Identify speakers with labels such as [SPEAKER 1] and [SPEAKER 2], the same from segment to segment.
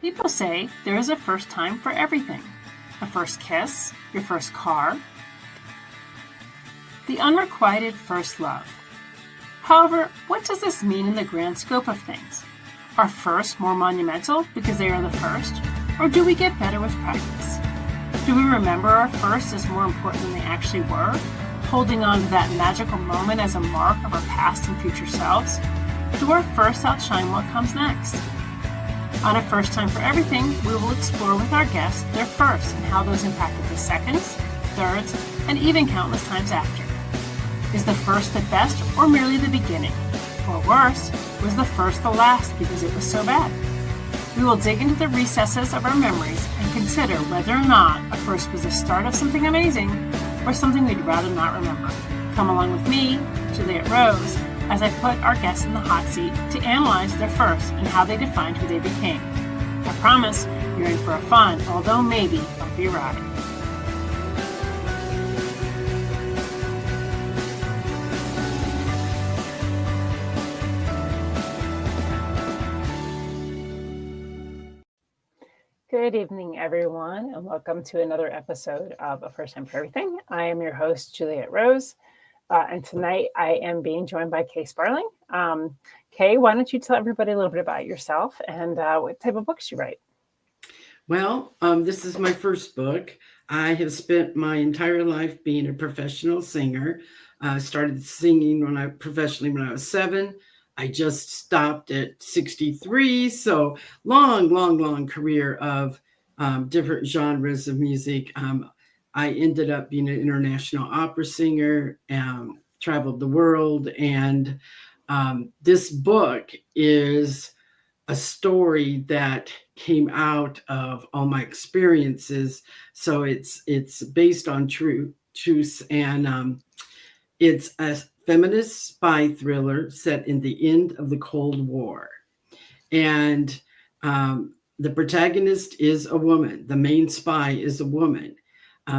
[SPEAKER 1] People say there is a first time for everything. A first kiss, your first car, the unrequited first love. However, what does this mean in the grand scope of things? Are firsts more monumental because they are the first, or do we get better with practice? Do we remember our firsts as more important than they actually were, holding on to that magical moment as a mark of our past and future selves? Do our firsts outshine what comes next? On A First Time for Everything, we will explore with our guests their firsts and how those impacted the seconds, thirds, and even countless times after. Is the first the best or merely the beginning? Or worse, was the first the last because it was so bad? We will dig into the recesses of our memories and consider whether or not a first was the start of something amazing or something we'd rather not remember. Come along with me, Juliet Rose, as I put our guests in the hot seat to analyze their firsts and how they defined who they became. I promise you're in for a fun, although maybe bumpy ride. Good evening, everyone, and welcome to another episode of A First Time for Everything. I am your host, Juliet Rose, and tonight I am being joined by Kay Sparling. Kay, why don't you tell everybody a little bit about yourself and what type of books you write?
[SPEAKER 2] Well, this is my first book. I have spent my entire life being a professional singer. I started singing professionally when I was 7. I just stopped at 63. So long career of different genres of music. I ended up being an international opera singer, traveled the world. And this book is a story that came out of all my experiences. So it's based on truths, and it's a feminist spy thriller set in the end of the Cold War. And the protagonist is a woman. The main spy is a woman.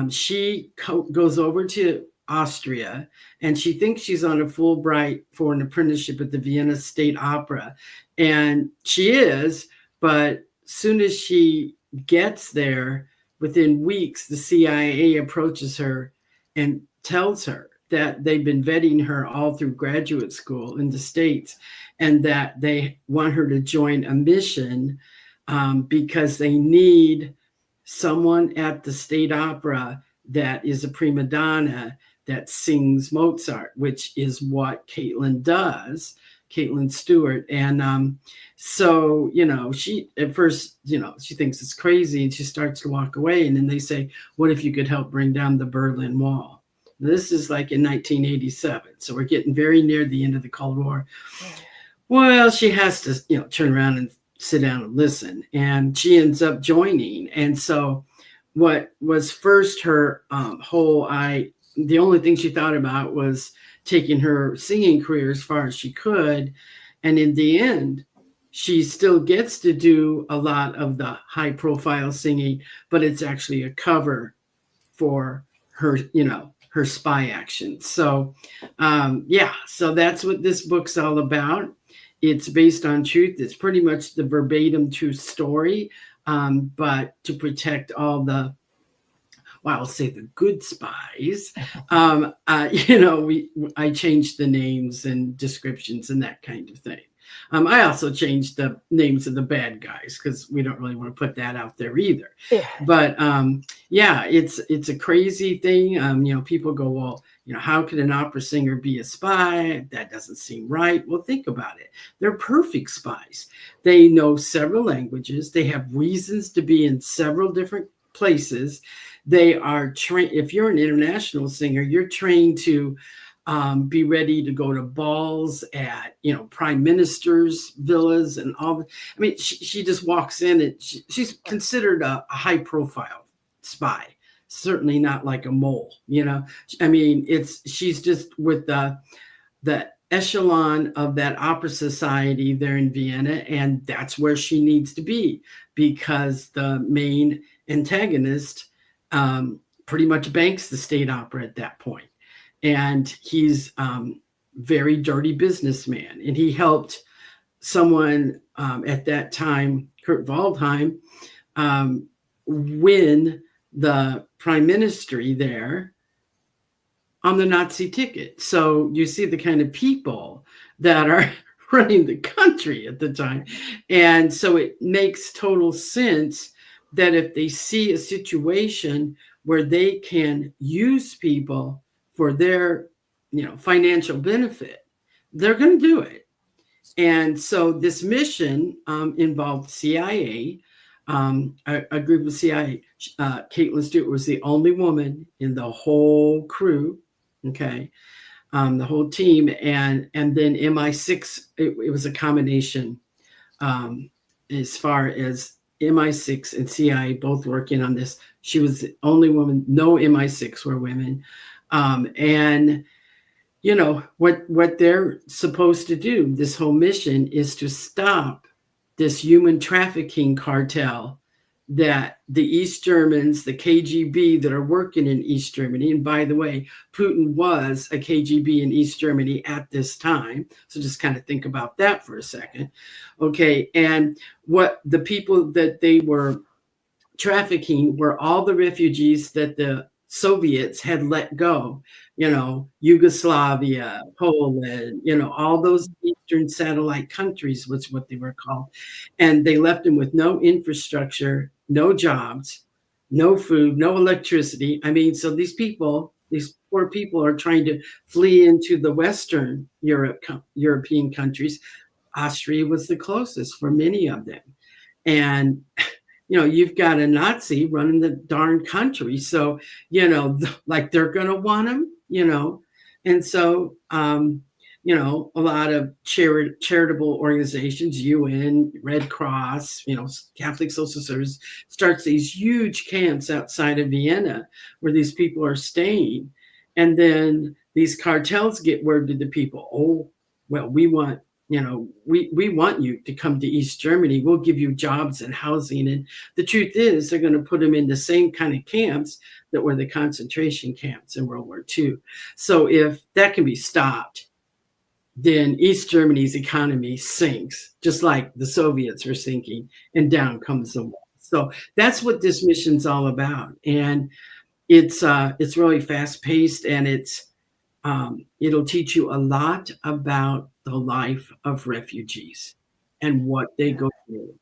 [SPEAKER 2] She goes over to Austria, and she thinks she's on a Fulbright for an apprenticeship at the Vienna State Opera. And she is, but soon as she gets there, within weeks, the CIA approaches her and tells her that they've been vetting her all through graduate school in the States, and that they want her to join a mission because they need someone at the State Opera that is a prima donna that sings Mozart, which is what Caitlin does, Caitlin Stewart. And so, she at first, she thinks it's crazy, and she starts to walk away. And then they say, what if you could help bring down the Berlin Wall? This is like in 1987. So we're getting very near the end of the Cold War. Well, she has to, turn around and sit down and listen. And she ends up joining. And so what was first her the only thing she thought about was taking her singing career as far as she could. And in the end, she still gets to do a lot of the high profile singing, but it's actually a cover for her, her spy action. So, so that's what this book's all about. It's based on truth. It's pretty much the verbatim true story, but to protect all the, I'll say the good spies, I changed the names and descriptions and that kind of thing. I also changed the names of the bad guys because we don't really want to put that out there either. Yeah. But it's a crazy thing. People go, well, how could an opera singer be a spy? That doesn't seem right. Well, think about it. They're perfect spies. They know several languages. They have reasons to be in several different places. They are trained. If you're an international singer, you're trained to be ready to go to balls at, prime ministers' villas and all. I mean, she just walks in and she's considered a high profile spy. Certainly not like a mole, I mean, she's just with the echelon of that opera society there in Vienna. And that's where she needs to be because the main antagonist pretty much banks the State Opera at that point. And he's very dirty businessman. And he helped someone at that time, Kurt Waldheim, win the prime ministry there on the Nazi ticket. So you see the kind of people that are running the country at the time. And so it makes total sense that if they see a situation where they can use people for their, financial benefit, they're going to do it. And so this mission involved CIA, a group of CIA. Caitlin Stewart was the only woman in the whole crew. Okay. The whole team, and then MI6, it was a combination as far as MI6 and CIA both working on this. She was the only woman, no MI6 were women. And what they're supposed to do, this whole mission is to stop this human trafficking cartel that the East Germans, the KGB that are working in East Germany, and by the way, Putin was a KGB in East Germany at this time. So just kind of think about that for a second. Okay. And what the people that they were trafficking were all the refugees that the Soviets had let go, Yugoslavia, Poland, all those Eastern satellite countries was what they were called. And they left them with no infrastructure, no jobs, no food, no electricity. I mean, so these poor people are trying to flee into the Western European countries. Austria was the closest for many of them. And you've got a Nazi running the darn country. So, like they're going to want them, And so, a lot of charitable organizations, UN, Red Cross, Catholic Social Service, starts these huge camps outside of Vienna where these people are staying. And then these cartels get word to the people, oh, well, we want you to come to East Germany. We'll give you jobs and housing. And the truth is they're going to put them in the same kind of camps that were the concentration camps in World War II. So if that can be stopped, then East Germany's economy sinks, just like the Soviets were sinking, and down comes the wall. So that's what this mission's all about. And it's really fast paced, and it'll teach you a lot about the life of refugees and what they go through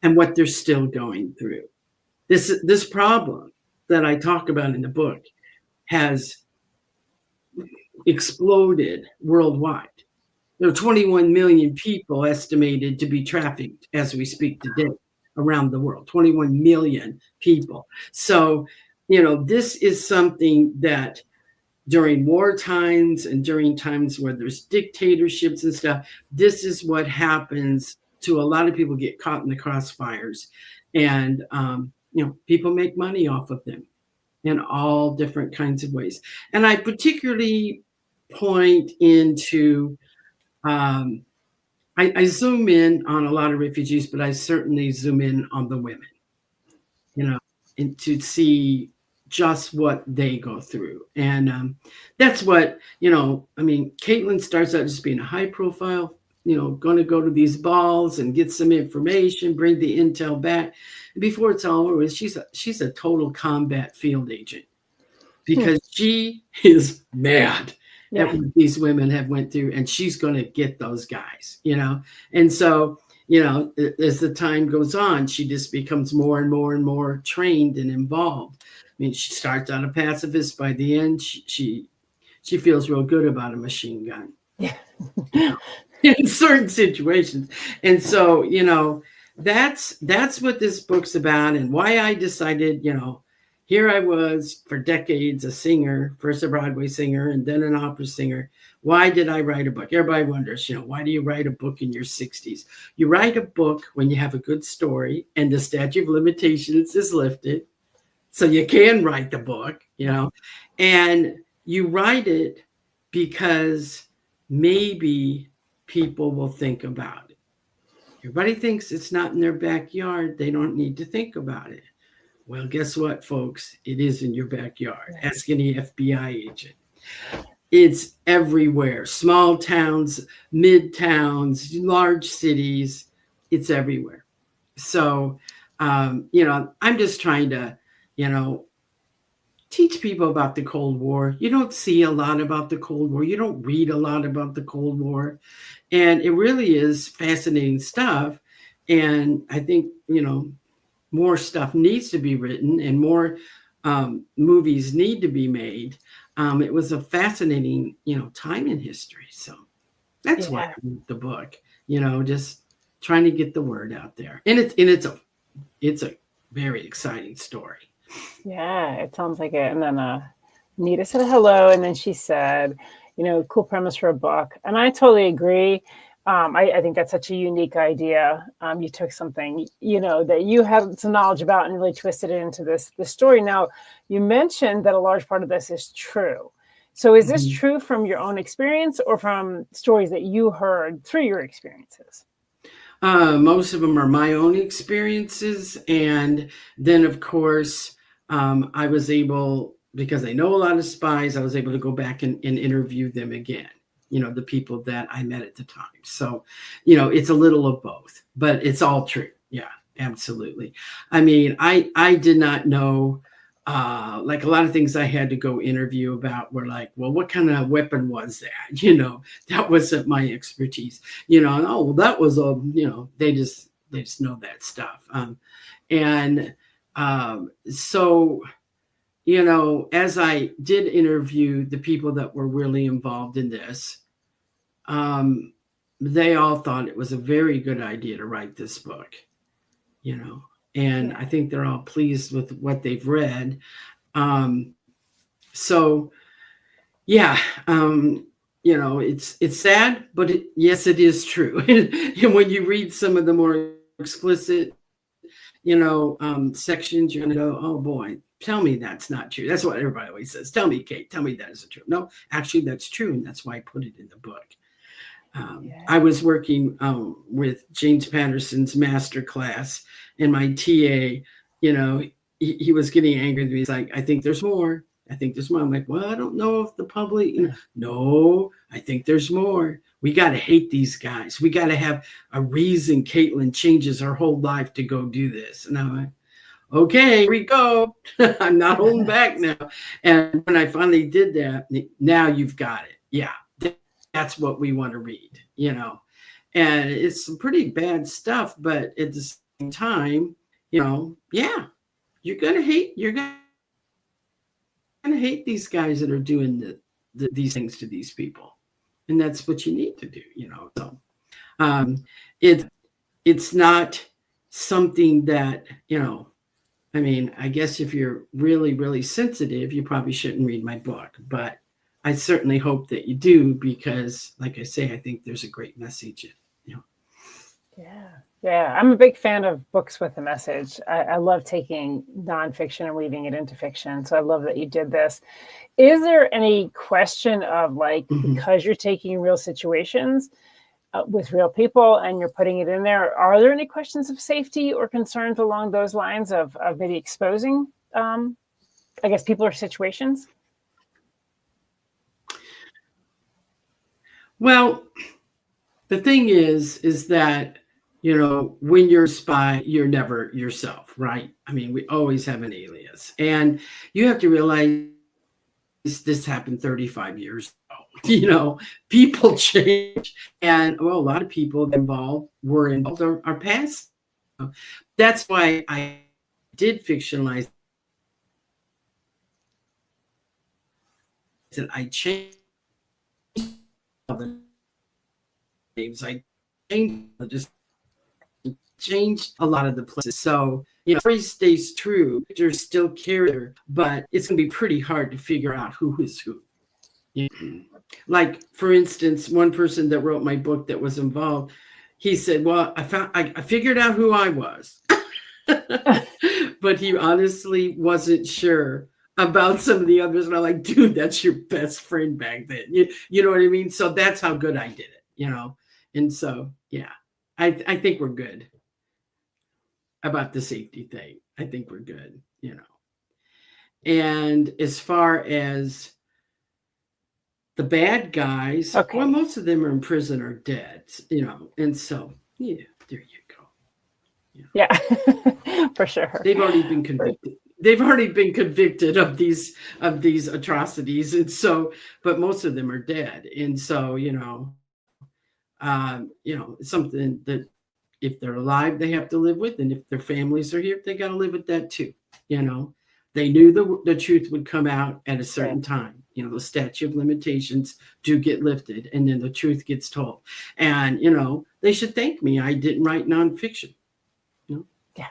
[SPEAKER 2] and what they're still going through. This problem that I talk about in the book has exploded worldwide. There are 21 million people estimated to be trafficked as we speak today around the world, 21 million people. So, this is something that during war times and during times where there's dictatorships and stuff, this is what happens to a lot of people, get caught in the crossfires. And, people make money off of them in all different kinds of ways. And I particularly point into, I zoom in on a lot of refugees, but I certainly zoom in on the women, and to see just what they go through. And that's what, Caitlin starts out just being a high profile, going to go to these balls and get some information, bring the intel back. And before it's all over, she's a total combat field agent because she is mad at what these women have went through, and she's going to get those guys, And so, as the time goes on, she just becomes more and more and more trained and involved. I mean, she starts out a pacifist. By the end, she feels real good about a machine gun. Yeah. In certain situations. And so, that's what this book's about, and why I decided, here I was for decades, a singer, first a Broadway singer and then an opera singer. Why did I write a book? Everybody wonders, why do you write a book in your 60s? You write a book when you have a good story and the statute of limitations is lifted. So you can write the book, and you write it because maybe people will think about it. Everybody thinks it's not in their backyard. They don't need to think about it. Well, guess what, folks? It is in your backyard. Ask any FBI agent. It's everywhere. Small towns, mid towns, large cities. It's everywhere. So, I'm just trying to, you know, teach people about the Cold War. You don't see a lot about the Cold War. You don't read a lot about the Cold War. And it really is fascinating stuff. And I think, more stuff needs to be written and more movies need to be made. It was a fascinating, time in history. So that's why I
[SPEAKER 3] Yeah.
[SPEAKER 2] wrote the book, just trying to get the word out there. And it's a very exciting story.
[SPEAKER 3] Yeah, it sounds like it. And then Nita said hello, and then she said, cool premise for a book. And I totally agree. I think that's such a unique idea. You took something, that you had some knowledge about and really twisted it into this story. Now, you mentioned that a large part of this is true. So is this
[SPEAKER 2] Mhm.
[SPEAKER 3] true from your own experience or from stories that you heard through your experiences?
[SPEAKER 2] Most of them are my own experiences. And then, of course, I was able, because I know a lot of spies, I was able to go back and interview them again, the people that I met at the time. So, it's a little of both, but it's all true. Yeah, absolutely. I mean, I did not know. Like a lot of things I had to go interview about were like, well, what kind of weapon was that? That wasn't my expertise. And, oh, well, that was a, they just know that stuff. And so, as I did interview the people that were really involved in this, um, they all thought it was a very good idea to write this book, you know, and I
[SPEAKER 3] Yeah.
[SPEAKER 2] think they're all pleased with what they've read. Um, so yeah, it's sad, but yes, it is true. And when you read some of the more explicit, sections, you're gonna go, oh boy, tell me that's not true. That's what everybody always says. Tell me, Kate, tell me that isn't true. No, actually, that's true, and that's why I put it in the book. I
[SPEAKER 3] Yeah.
[SPEAKER 2] was working with James Patterson's master class, and my TA, he was getting angry with me. He's like, I think there's more. I think there's more. I'm like, well, I don't know if the public, no, I think there's more. We got to hate these guys. We got to have a reason Caitlin changes her whole life to go do this. And I'm like, okay, here we go. I'm not holding back now. And when I finally did that, now you've got it. Yeah, that's what we want to read, And it's some pretty bad stuff, but at the same time, yeah, you're gonna hate these guys that are doing these things to these people, and that's what you need to do. So it it's not something that I mean, I guess if you're really, really sensitive, you probably shouldn't read my book, but I certainly hope that you do because, like I say, I think there's a great message in it.
[SPEAKER 3] Yeah. Yeah. I'm a big fan of books with a message. I love taking nonfiction and weaving it into fiction. So I love that you did this. Is there any question of like,
[SPEAKER 2] Mhm.
[SPEAKER 3] because you're taking real situations with real people and you're putting it in there, are there any questions of safety or concerns along those lines of maybe exposing, I guess, people or situations?
[SPEAKER 2] Well, the thing is that when you're a spy, you're never yourself, right? I mean, we always have an alias, and you have to realize this happened 35 years ago. People change, and well, a lot of people were involved are past. That's why I did fictionalize it. I changed all the names. I just changed a lot of the places. So, story stays true. There's still character, but it's going to be pretty hard to figure out who is who. Like, for instance, one person that wrote my book that was involved, he said, well, I figured out who I was. But he honestly wasn't sure about some of the others. And I'm like, dude, that's your best friend back then. You know what I mean? So that's how good I did it. And so, yeah, I think we're good about the safety thing. I think we're good. And as far as the bad guys,
[SPEAKER 3] Okay.
[SPEAKER 2] well, most of them are in prison or dead, and so, yeah, there you go.
[SPEAKER 3] Yeah, for sure.
[SPEAKER 2] They've already been convicted. They've already been convicted of these atrocities, and so, but most of them are dead, and so, it's something that if they're alive, they have to live with, and if their families are here, they got to live with that too. They knew the truth would come out at a certain time. The statute of limitations do get lifted, and then the truth gets told. And they should thank me. I didn't write nonfiction.
[SPEAKER 3] Yeah.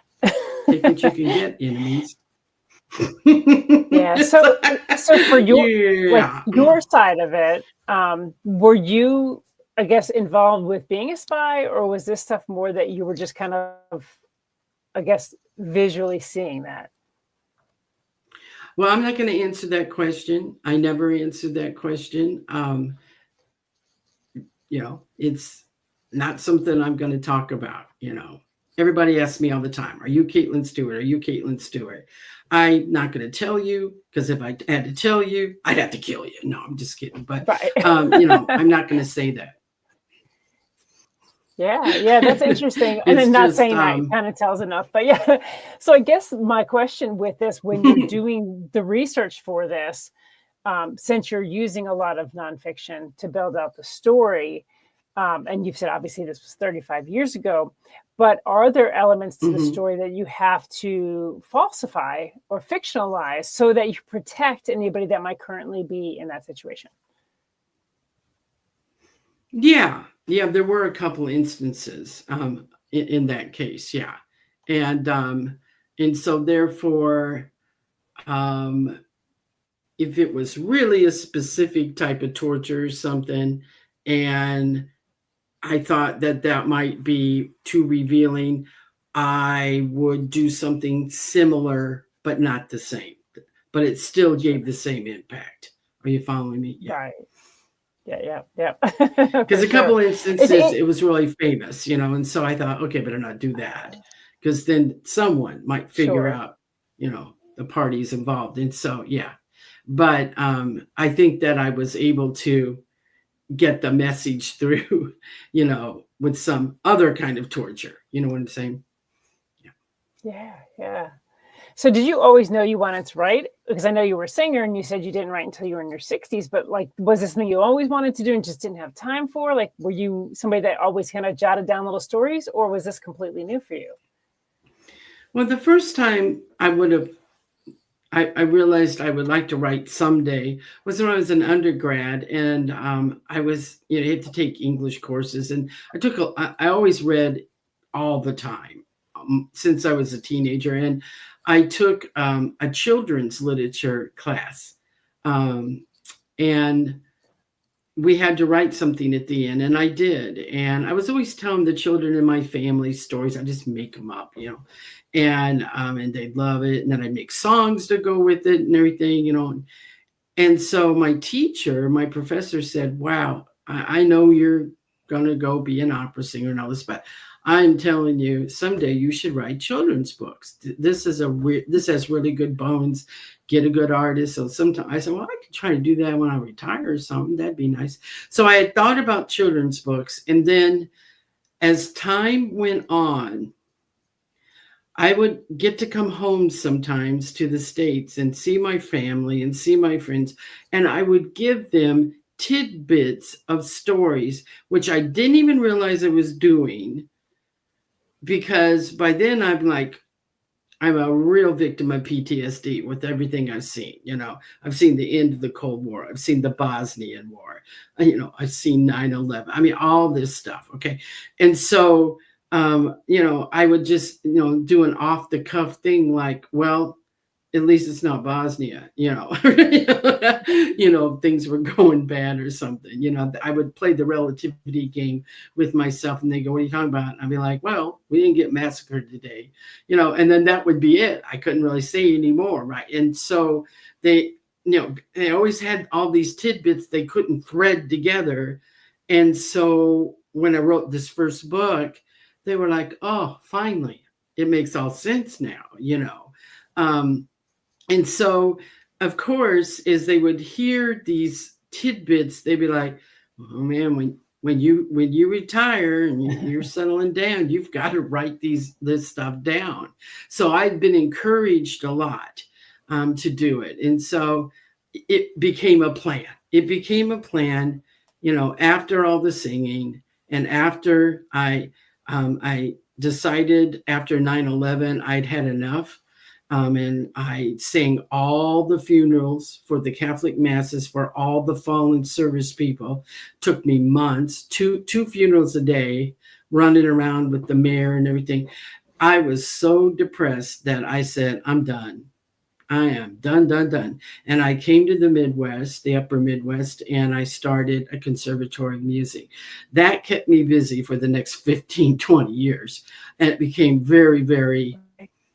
[SPEAKER 2] Take what you can get, enemies.
[SPEAKER 3] Yeah. So for your side of it, were you, I guess, involved with being a spy, or was this stuff more that you were just kind of, I guess, visually seeing that?
[SPEAKER 2] Well, I'm not going to answer that question. I never answered that question. It's not something I'm going to talk about. Everybody asks me all the time, are you Caitlin Stewart? Are you Caitlin Stewart? I'm not going to tell you, because if I had to tell you, I'd have to kill you. No, I'm just kidding. But,
[SPEAKER 3] right.
[SPEAKER 2] I'm not going to say that.
[SPEAKER 3] Yeah, that's interesting. And then not saying that kind of tells enough. But yeah, so I guess my question with this, when you're doing the research for this, since you're using a lot of nonfiction to build out the story, and you've said obviously this was 35 years ago, but are there elements to the story that you have to falsify or fictionalize so that you protect anybody that might currently be in that situation?
[SPEAKER 2] Yeah, there were a couple instances in that case, yeah, and so therefore, if it was really a specific type of torture or something, and I thought that might be too revealing, I would do something similar, but not the same. But it still gave the same impact. Are you following me?
[SPEAKER 3] Yeah. Right. Yeah.
[SPEAKER 2] Because a couple instances, it was really famous, and so I thought, okay, better not do that, because then someone might figure out, the parties involved. And so, yeah. But I think that I was able to get the message through, with some other kind of torture. You know what I'm saying?
[SPEAKER 3] Yeah. So did you always know you wanted to write? Because I know you were a singer and you said you didn't write until you were in your 60s, but was this something you always wanted to do and just didn't have time for? Were you somebody that always kind of jotted down little stories, or was this completely new for you?
[SPEAKER 2] Well, the first time I realized I would like to write someday was when I was an undergrad, and I was, you had to take English courses, and I always read all the time since I was a teenager, and I took a children's literature class, and we had to write something at the end, and I did. And I was always telling the children in my family stories. I just make them up, and they'd love it. And then I'd make songs to go with it and everything, And so my professor said, wow, I know you're going to go be an opera singer and all this, but I'm telling you, someday you should write children's books. This has really good bones. Get a good artist. So sometimes I said, well, I could try to do that when I retire or something. That'd be nice. So I had thought about children's books. And then as time went on, I would get to come home sometimes to the States and see my family and see my friends. And I would give them tidbits of stories, which I didn't even realize I was doing. Because by then I'm a real victim of PTSD with everything I've seen. I've seen the end of the Cold War. I've seen the Bosnian War. I've seen 9/11. I mean, all this stuff. Okay. And so, I would just, do an off the cuff thing well, at least it's not Bosnia, things were going bad or something, I would play the relativity game with myself, and they go, what are you talking about? And I'd be like, well, we didn't get massacred today, and then that would be it. I couldn't really say anymore. Right. And so they always had all these tidbits they couldn't thread together. And so when I wrote this first book, they were like, oh, finally, it makes all sense now, And so, of course, as they would hear these tidbits. They'd be like, oh man, when you retire and you're settling down, you've got to write this stuff down. So I've been encouraged a lot to do it. And so it became a plan. It became a plan, after all the singing and after I decided after 9/11 I'd had enough. And I sang all the funerals for the Catholic masses for all the fallen service people. Took me months, two funerals a day, running around with the mayor and everything. I was so depressed that I said, I'm done. I am done. And I came to the Midwest, the upper Midwest, and I started a conservatory of music. That kept me busy for the next 15, 20 years. And it became very, very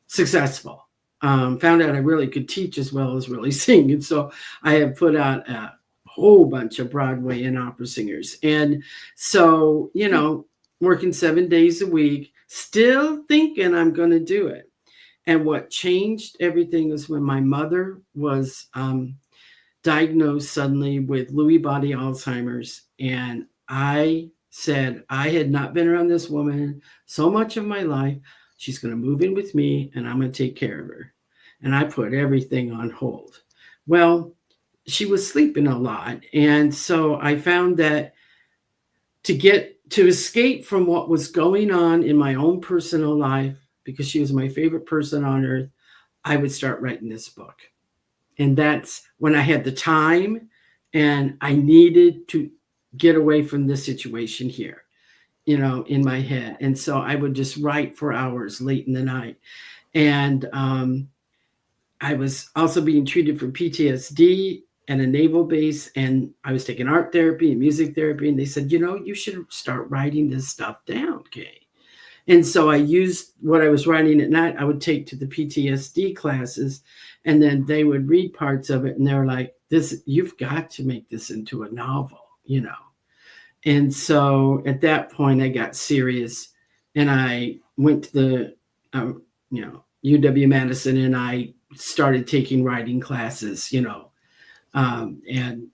[SPEAKER 2] successful. Found out I really could teach as well as really sing. And so I have put out a whole bunch of Broadway and opera singers. And so, working 7 days a week, still thinking I'm going to do it. And what changed everything was when my mother was diagnosed suddenly with Lewy body Alzheimer's. And I said, I had not been around this woman so much of my life. She's going to move in with me and I'm going to take care of her. And I put everything on hold. Well, she was sleeping a lot. And so I found that to escape from what was going on in my own personal life, because she was my favorite person on earth, I would start writing this book. And that's when I had the time and I needed to get away from this situation here, in my head. And so I would just write for hours late in the night. And I was also being treated for PTSD at a naval base. And I was taking art therapy and music therapy. And they said, you should start writing this stuff down, Kay. And so I used what I was writing at night. I would take to the PTSD classes, and then they would read parts of it. And they were like, you've got to make this into a novel, And so at that point I got serious and I went to the, UW-Madison, and I started taking writing classes, and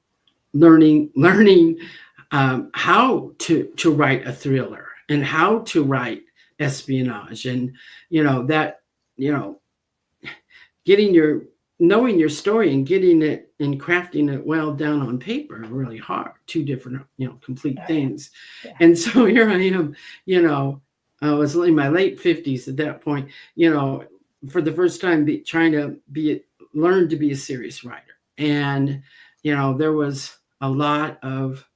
[SPEAKER 2] learning how to write a thriller and how to write espionage, and knowing your story and getting it and crafting it well down on paper are really hard. Two different complete things. Yeah. And so here I am, I was in my late 50s at that point, for the first time trying to learn to be a serious writer. And there was a lot of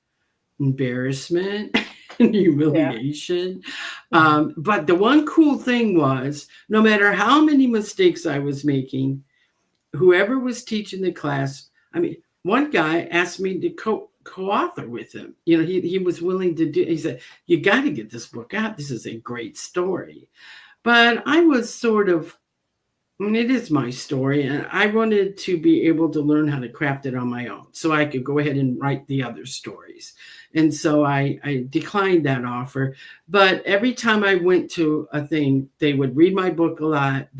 [SPEAKER 2] embarrassment and humiliation. Yeah. But the one cool thing was, no matter how many mistakes I was making, whoever was teaching the class, one guy asked me to co-author with him. He was willing to he said, you got to get this book out. This is a great story. But I was sort of, it is my story, and I wanted to be able to learn how to craft it on my own so I could go ahead and write the other stories. And so I declined that offer. But every time I went to a thing, they would read my book a lot.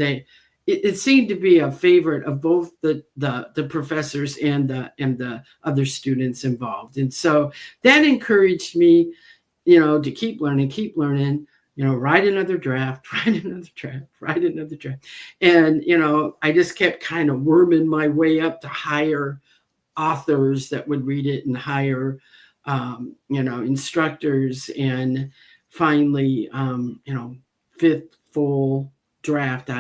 [SPEAKER 2] It seemed to be a favorite of both the professors and the other students involved. And so that encouraged me, to keep learning, write another draft. And, I just kept kind of worming my way up to hire authors that would read it and hire, instructors. And finally, fifth full draft,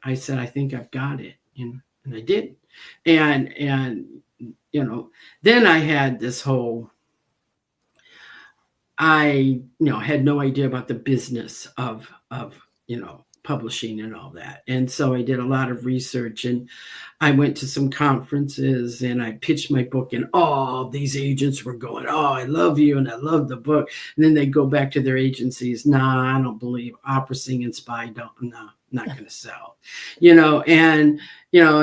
[SPEAKER 2] I said, I think I've got it, and I did. And then I had this whole, I had no idea about the business of publishing and all that. And so I did a lot of research, and I went to some conferences and I pitched my book, and all these agents were going, oh, I love you and I love the book. And then they go back to their agencies. Nah, I don't believe opera singing spy. Not going to sell, and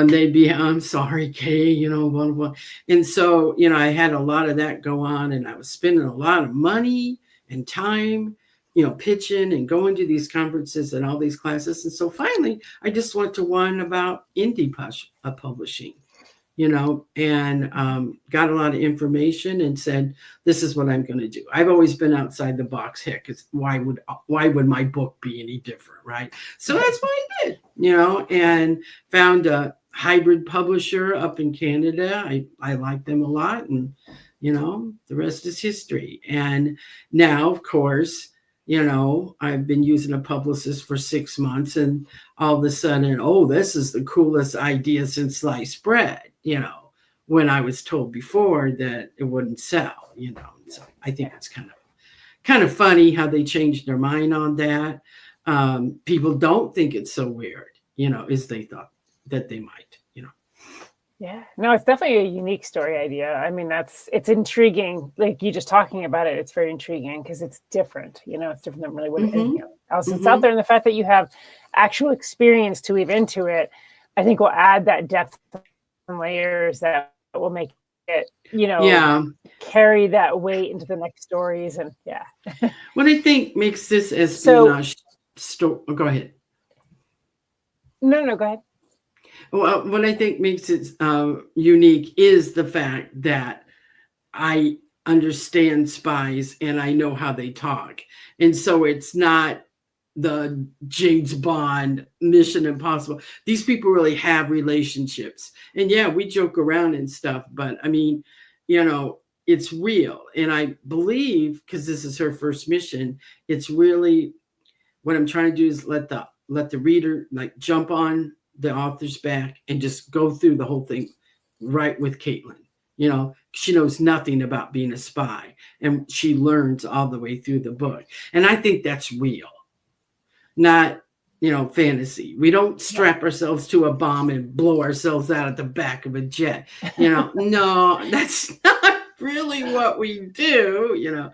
[SPEAKER 2] they'd be, I'm sorry, Kay, blah, blah, blah. And so, I had a lot of that go on, and I was spending a lot of money and time, pitching and going to these conferences and all these classes. And so finally, I just went to one about indie publishing. and got a lot of information and said, this is what I'm going to do. I've always been outside the box here, because why would my book be any different, right? So that's what I did, and found a hybrid publisher up in Canada. I like them a lot, and the rest is history. And now, of course, I've been using a publicist for 6 months, and all of a sudden, oh, this is the coolest idea since sliced bread, when I was told before that it wouldn't sell, So I think it's kind of funny how they changed their mind on that. People don't think it's so weird, as they thought that they might.
[SPEAKER 3] Yeah, no, it's definitely a unique story idea. I mean, it's intriguing. Like you just talking about it, it's very intriguing because it's different. It's different than really what anything else is out there. And the fact that you have actual experience to weave into it, I think will add that depth and layers that will make it, carry that weight into the next stories. And
[SPEAKER 2] what I think makes this espionage story. Oh, go ahead.
[SPEAKER 3] No, go ahead.
[SPEAKER 2] Well, what I think makes it unique is the fact that I understand spies and I know how they talk. And so it's not the James Bond Mission Impossible. These people really have relationships. And we joke around and stuff, but I mean, it's real. And I believe, because this is her first mission, it's really what I'm trying to do is let the reader like jump on the author's back and just go through the whole thing right with Caitlin. She knows nothing about being a spy, and she learns all the way through the book. And I think that's real, not, fantasy. We don't strap ourselves to a bomb and blow ourselves out at the back of a jet. No, that's not really what we do,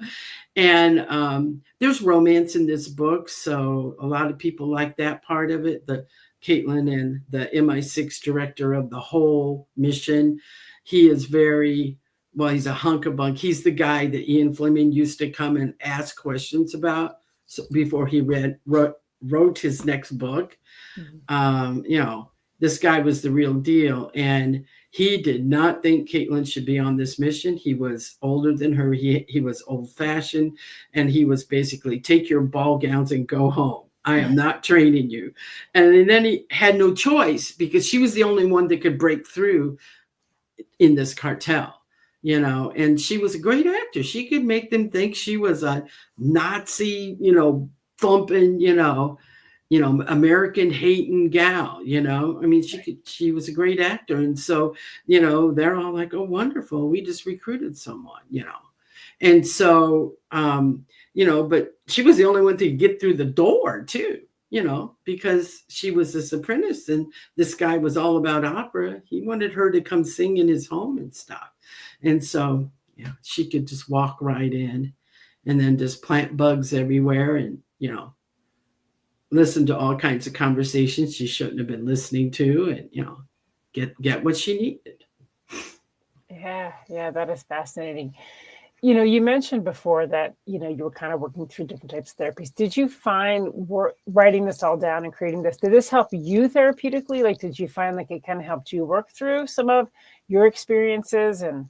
[SPEAKER 2] And there's romance in this book. So a lot of people like that part of it. The Caitlin and the MI6 director of the whole mission. He is he's a hunk of bunk. He's the guy that Ian Fleming used to come and ask questions about before he wrote his next book. This guy was the real deal. And he did not think Caitlin should be on this mission. He was older than her. He was old fashioned. And he was basically, take your ball gowns and go home. I am not training you. And then he had no choice because she was the only one that could break through in this cartel, and she was a great actor. She could make them think she was a Nazi, thumping, American hating gal, I mean, she was a great actor. And so, they're all like, oh, wonderful. We just recruited someone, And so, but she was the only one to get through the door too, because she was this apprentice and this guy was all about opera. He wanted her to come sing in his home and stuff. And so, she could just walk right in and then just plant bugs everywhere and, listen to all kinds of conversations she shouldn't have been listening to and, get what she needed.
[SPEAKER 3] Yeah, that is fascinating. You mentioned before that, you were kind of working through different types of therapies. Did you find writing this all down and creating this, did this help you therapeutically? Like, did you find like it kind of helped you work through some of your experiences? And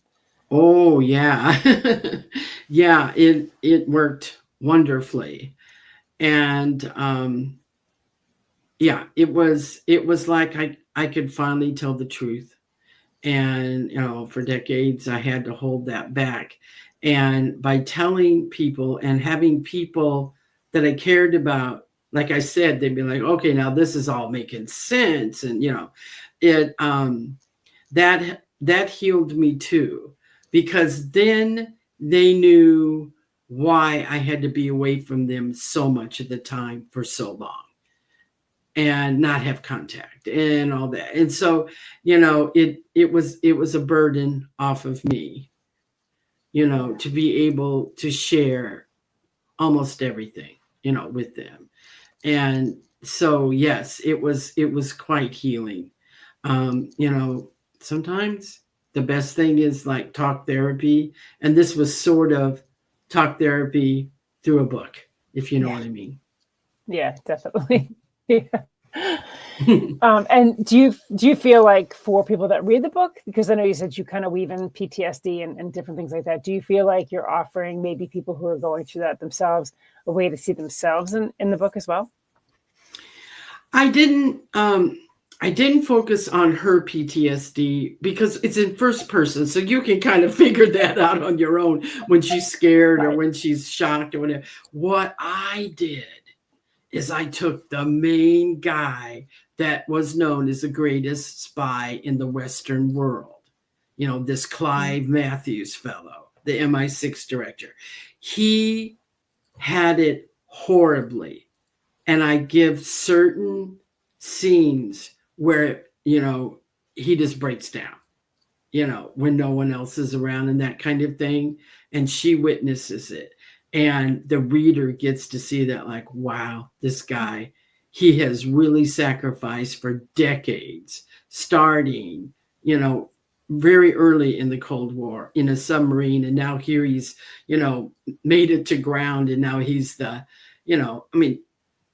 [SPEAKER 2] oh, yeah. Yeah, it worked wonderfully. And it was like I could finally tell the truth. And, for decades, I had to hold that back. And by telling people and having people that I cared about, like I said, they'd be like, okay, now this is all making sense. And, it, that healed me too, because then they knew why I had to be away from them so much of the time for so long and not have contact and all that. And so, it was a burden off of me, to be able to share almost everything, with them. And so, yes, it was quite healing. Sometimes the best thing is like talk therapy. And this was sort of talk therapy through a book, if you know what I mean.
[SPEAKER 3] Yeah, definitely. Yeah. And do you feel like for people that read the book, because I know you said you kind of weave in PTSD and different things like that, do you feel like you're offering maybe people who are going through that themselves a way to see themselves in the book as well?
[SPEAKER 2] I didn't focus on her PTSD because it's in first person, so you can kind of figure that out on your own when she's scared or when she's shocked or whatever. What I did is I took the main guy that was known as the greatest spy in the Western world. You know, this Clive Matthews fellow, the MI6 director. He had it horribly. And I give certain scenes where, you know, he just breaks down, you know, when no one else is around and that kind of thing. And she witnesses it. And the reader gets to see that, like, wow, this guy, he has really sacrificed for decades, starting, you know, very early in the Cold War in a submarine. And now here he's, you know, made it to ground. And now he's the, you know, I mean,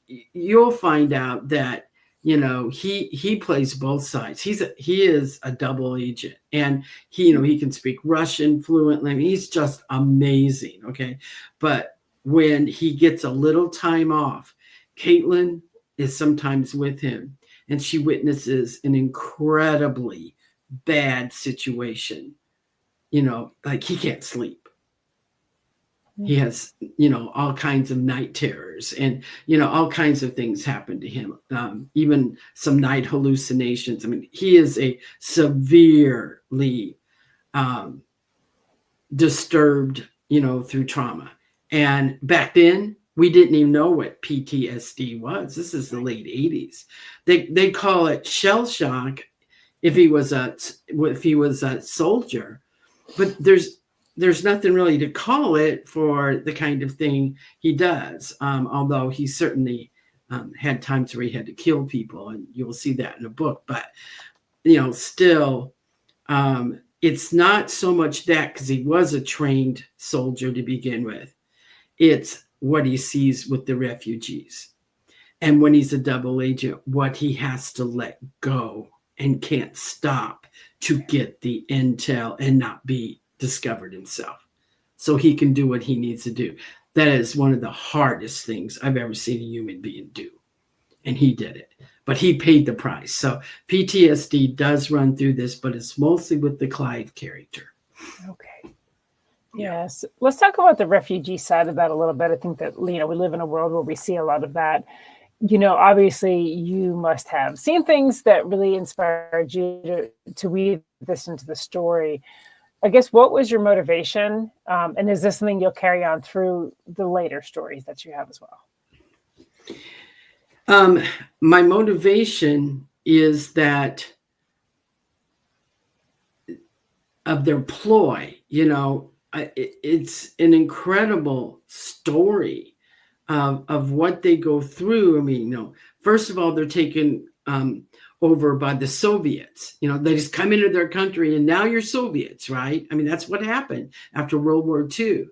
[SPEAKER 2] you'll find out that, you know, he plays both sides. He is a double agent, and he, you know, he can speak Russian fluently. I mean, he's just amazing. Okay. But when he gets a little time off, Caitlin is sometimes with him, and she witnesses an incredibly bad situation. You know, like he can't sleep. He has, you know, all kinds of night terrors, and, you know, all kinds of things happen to him, even some night hallucinations. I mean, he is a severely disturbed, you know, through trauma. And back then, we didn't even know what PTSD was. This is the late 80s. They call it shell shock if he was a soldier, but there's nothing really to call it for the kind of thing he does. Although he certainly had times where he had to kill people, and you'll see that in the book. But, you know, still, it's not so much that, because he was a trained soldier to begin with. It's what he sees with the refugees. And when he's a double agent, what he has to let go and can't stop to get the intel and not be discovered himself, so he can do what he needs to do. That is one of the hardest things I've ever seen a human being do, and he did it, but he paid the price. So PTSD does run through this, but it's mostly with the Clive character.
[SPEAKER 3] Okay. Yes. Let's talk about the refugee side of that a little bit. I think that, you know, we live in a world where we see a lot of that. You know, obviously you must have seen things that really inspired you to weave this into the story. I guess, what was your motivation? And is this something you'll carry on through the later stories that you have as well?
[SPEAKER 2] My motivation is that of their ploy, you know, it's an incredible story of what they go through. I mean, you know, first of all, they're taken over by the Soviets. You know, they just come into their country and now you're Soviets, right? I mean, that's what happened after World War II.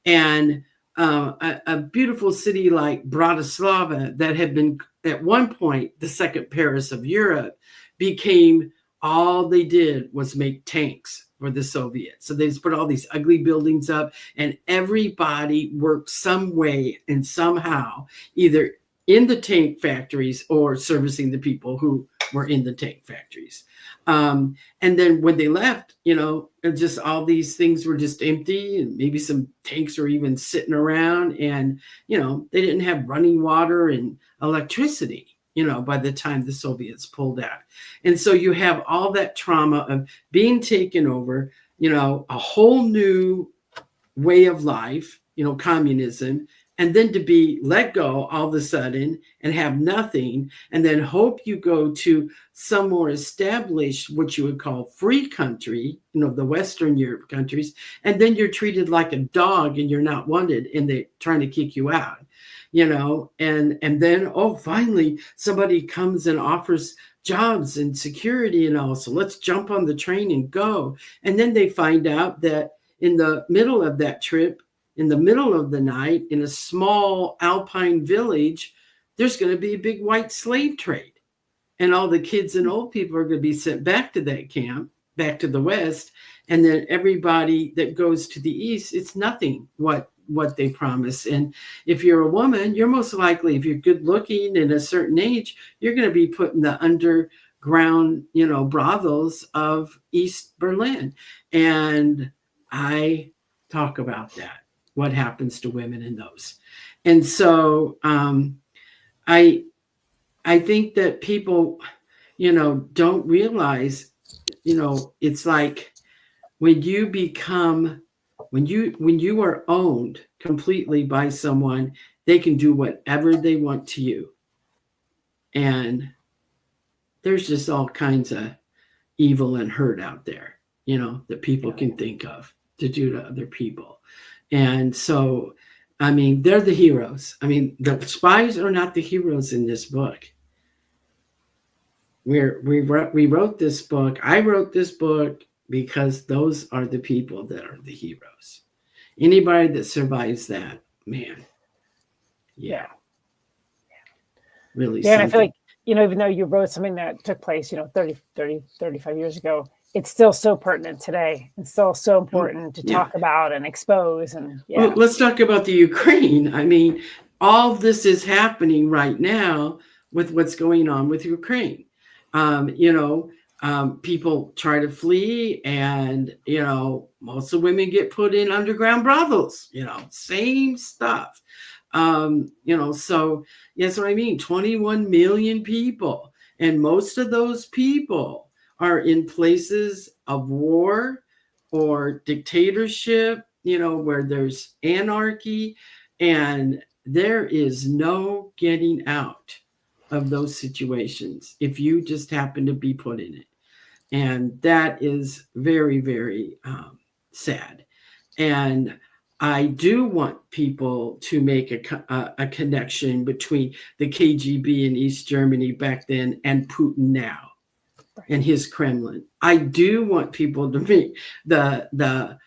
[SPEAKER 2] And a beautiful city like Bratislava, that had been at one point the second Paris of Europe, became, all they did was make tanks for the Soviets. So they just put all these ugly buildings up, and everybody worked some way and somehow, either in the tank factories or servicing the people who were in the tank factories. And then when they left, you know, just all these things were just empty, and maybe some tanks were even sitting around, and, you know, they didn't have running water and electricity, you know, by the time the Soviets pulled out. And so you have all that trauma of being taken over, you know, a whole new way of life, you know, communism, and then to be let go all of a sudden and have nothing, and then hope you go to some more established, what you would call free country, you know, the Western Europe countries, and then you're treated like a dog and you're not wanted, and they're trying to kick you out, you know, and then, oh, finally somebody comes and offers jobs and security and all, so let's jump on the train and go. And then they find out that in the middle of that trip, in the middle of the night, in a small alpine village, there's going to be a big white slave trade. and all the kids and old people are going to be sent back to that camp, back to the West. And then everybody that goes to the East, it's nothing what they promise. And if you're a woman, you're most likely, if you're good looking and a certain age, you're going to be put in the underground, brothels of East Berlin. And I talk about that, what happens to women in those. And so I think that people, don't realize, it's like when you are owned completely by someone, they can do whatever they want to you. And there's just all kinds of evil and hurt out there, that people can think of to do to other people. And so, they're the heroes. The spies are not the heroes in this book. We wrote this book. I wrote this book because those are the people that are the heroes. Anybody that survives that, man. Yeah. Really.
[SPEAKER 3] Yeah, and I feel like, even though you wrote something that took place, 30, 35 years ago, it's still so pertinent today. It's still so important to talk about and expose. And
[SPEAKER 2] Well, let's talk about the Ukraine. All this is happening right now with what's going on with Ukraine. People try to flee, and most of the women get put in underground brothels. Same stuff. So that's what I mean. 21 million people, and most of those people are in places of war or dictatorship, where there's anarchy, and there is no getting out of those situations if you just happen to be put in it. And that is very, very sad. And I do want people to make a connection between the KGB in East Germany back then and Putin now and his Kremlin. I do want people to make the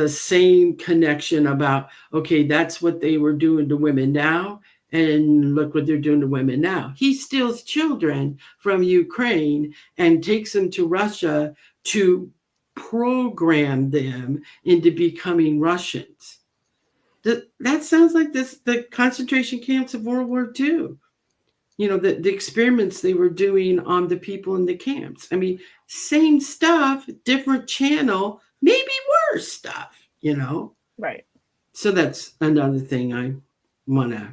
[SPEAKER 2] same connection about, okay, that's what they were doing to women now, and look what they're doing to women now. He steals children from Ukraine and takes them to Russia to program them into becoming Russians. That sounds like the concentration camps of World War II. The experiments they were doing on the people in the camps. Same stuff, different channel, maybe worse stuff,
[SPEAKER 3] Right.
[SPEAKER 2] So that's another thing I want to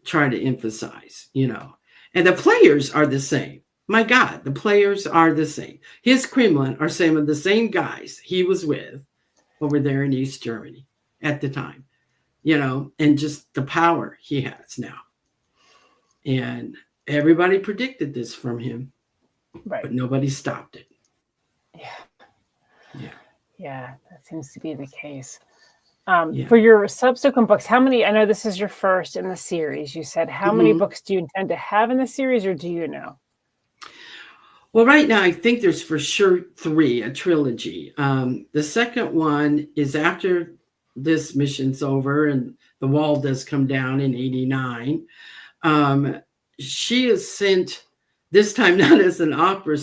[SPEAKER 2] try to emphasize, And the players are the same. My God, the players are the same. His Kremlin are some of the same guys he was with over there in East Germany at the time, and just the power he has now. And everybody predicted this from him,
[SPEAKER 3] right?
[SPEAKER 2] But nobody stopped it.
[SPEAKER 3] Yeah, that seems to be the case. For your subsequent books, how many? I know this is your first in the series. You said, how many books do you intend to have in the series, or do you know?
[SPEAKER 2] Well, right now, I think there's for sure 3, a trilogy. The second one is after this mission's over and the wall does come down in 89. She is sent, this time not as an opera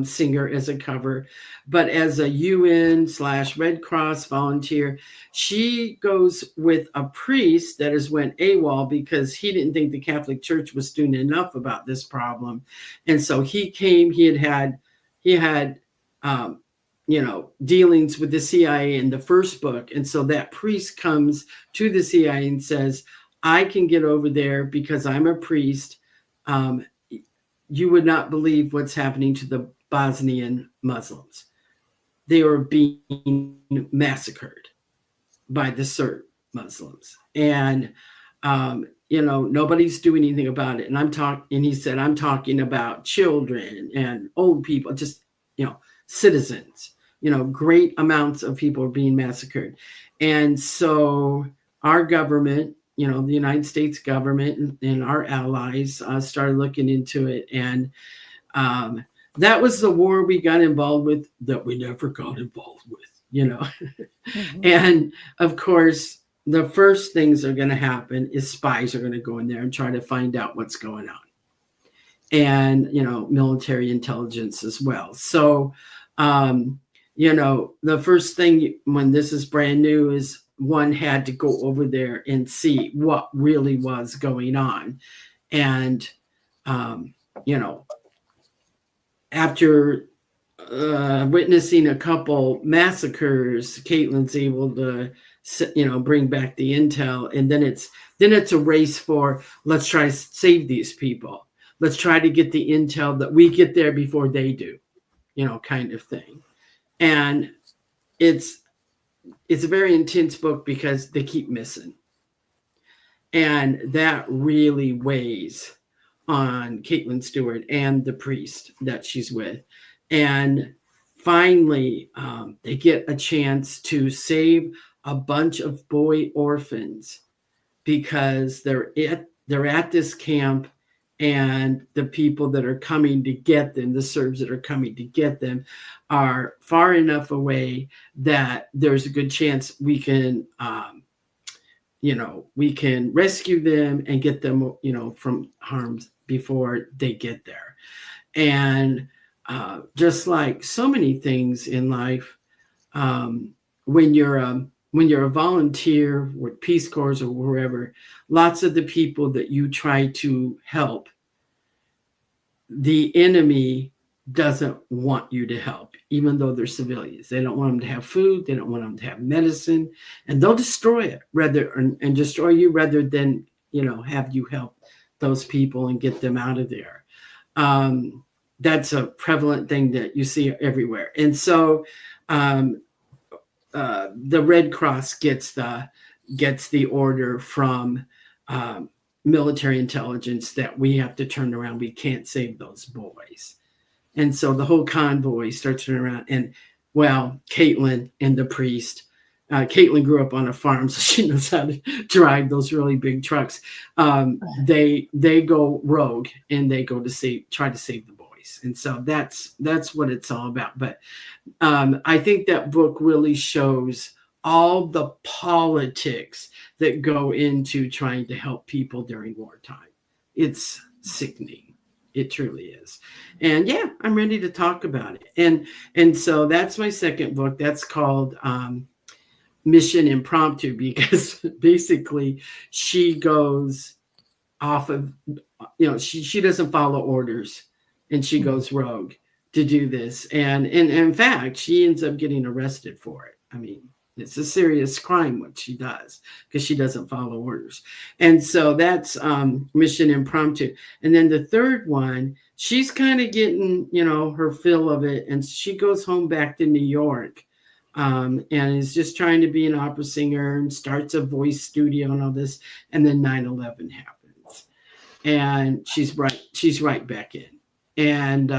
[SPEAKER 2] singer as a cover, but as a UN/Red Cross volunteer. She goes with a priest that has went AWOL because he didn't think the Catholic Church was doing enough about this problem. And so he came, he had dealings with the CIA in the first book. And so that priest comes to the CIA and says, I can get over there because I'm a priest. You would not believe what's happening to the Bosnian Muslims. They are being massacred by the Serb Muslims. And, nobody's doing anything about it. And he said, I'm talking about children and old people, just, citizens, great amounts of people are being massacred. And so our government, the United States government and our allies started looking into it. And that was the war we got involved with that we never got involved with, And of course, the first things that are going to happen is spies are going to go in there and try to find out what's going on. and, military intelligence as well. So, the first thing when this is brand new is one had to go over there and see what really was going on. And, um, you know, after witnessing a couple massacres, Caitlin's able to, bring back the intel, and then it's a race for, let's try to save these people. Let's try to get the intel that we get there before they do, kind of thing. And it's a very intense book because they keep missing, and that really weighs on Caitlin Stewart and the priest that she's with. And finally, they get a chance to save a bunch of boy orphans because they're at this camp, and the people that are coming to get them, the Serbs that are coming to get them, are far enough away that there's a good chance we can we can rescue them and get them, from harm before they get there. And just like so many things in life, when you're a volunteer with Peace Corps or wherever, lots of the people that you try to help, the enemy doesn't want you to help, even though they're civilians. They don't want them to have food. They don't want them to have medicine, and they'll destroy it and destroy you rather than, have you help those people and get them out of there. That's a prevalent thing that you see everywhere. And so the Red Cross gets the order from military intelligence that we have to turn around. We can't save those boys. And so the whole convoy starts turning around. And, well, Caitlin and the priest, Caitlin grew up on a farm, so she knows how to drive those really big trucks. They go rogue, and they go to try to save the boys. And so that's what it's all about. But I think that book really shows all the politics that go into trying to help people during wartime. It's sickening. It truly is. And yeah, I'm ready to talk about it. And so that's my second book. That's called Mission Impromptu, because basically she goes off of, she doesn't follow orders, and she goes rogue to do this. And in fact, she ends up getting arrested for it. I mean, it's a serious crime what she does, because she doesn't follow orders. And so that's Mission Impromptu. And then the third one, she's kind of getting, her fill of it. And she goes home back to New York, and is just trying to be an opera singer, and starts a voice studio and all this. And then 9/11 happens, and she's right back in. And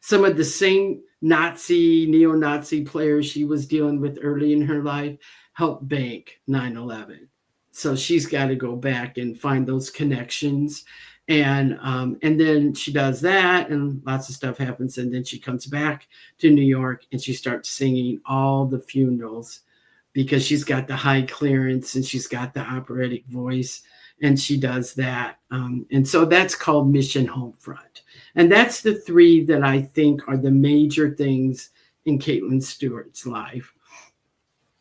[SPEAKER 2] some of the same neo-Nazi players she was dealing with early in her life helped bank 9/11. So she's got to go back and find those connections. And then she does that, and lots of stuff happens. And then she comes back to New York, and she starts singing all the funerals, because she's got the high clearance and she's got the operatic voice, and she does that. And so that's called Mission Homefront. And that's the three that I think are the major things in Caitlin Stewart's life.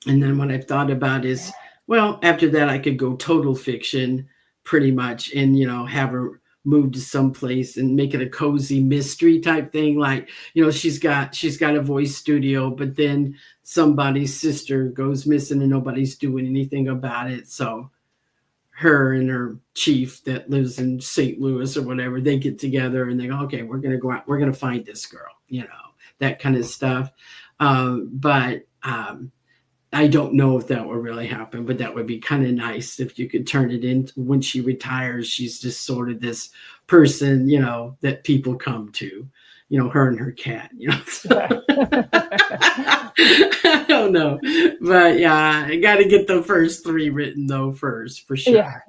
[SPEAKER 2] And then what I've thought about is, well, after that, I could go total fiction pretty much, and, have her move to someplace and make it a cozy mystery type thing. Like, she's got a voice studio, but then somebody's sister goes missing and nobody's doing anything about it. So her and her chief that lives in St. Louis or whatever, they get together and they go, okay, we're going to go out. We're going to find this girl, that kind of stuff. But I don't know if that will really happen, but that would be kind of nice if you could turn it in. When she retires, she's just sort of this person, that people come to, her and her cat, I don't know, but yeah, I got to get the first three written though first, for sure,